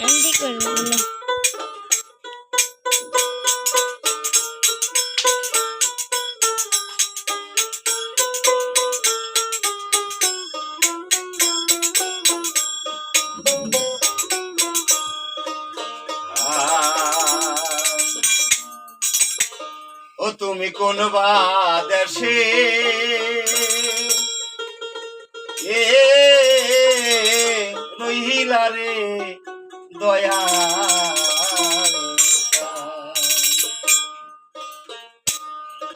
MD করবে বলে ও তুমি কোন দেশে রহিলা রে দয়া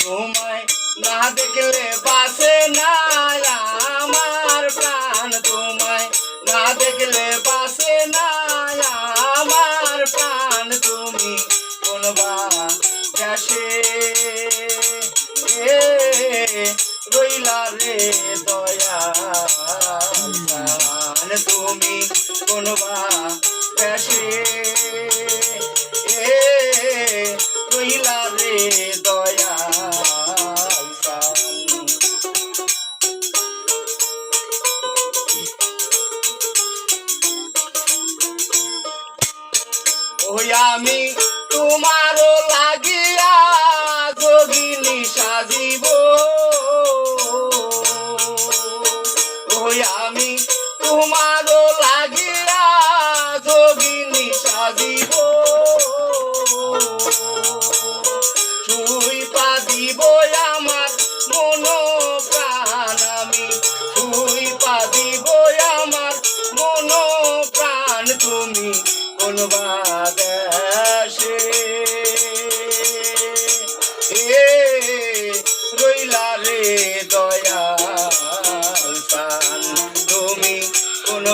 তোমায় না দেখলে বাসে না আমার প্রাণ, তোমায় না দেখলে বাসে না আমার প্রাণ। তুমি কোন দেশে রইলা রে দয়া, তুমি কোন দেশে রইলা রে দয়া। ওই আমি তোমারও লাগিয়া যোগিনী সাজিব, ওই আমি তোমারও লাগিয়া যোগিনী সাজিব। তুই পা দিব আমার মন প্রাণ, আমি তুই পা দিব আমার মন প্রাণ। তুমি কোন দেশে রইলা রে দয়া, তুমি কোন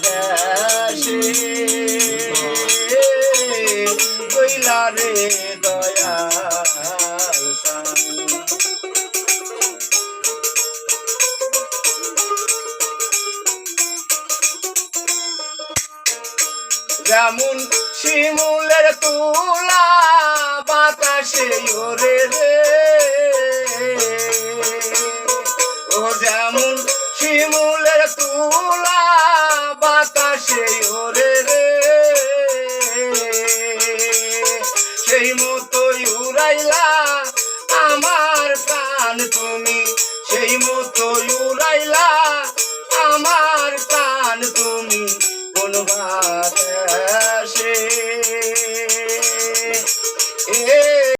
দেশে রইলা রে দয়া। যেমন শিমুলের তুলা বাতাসে ওরে রে, ও যেমন শিমুলের তুলা বাতাসে ওরে রে, সেই মতোই উড়াইলা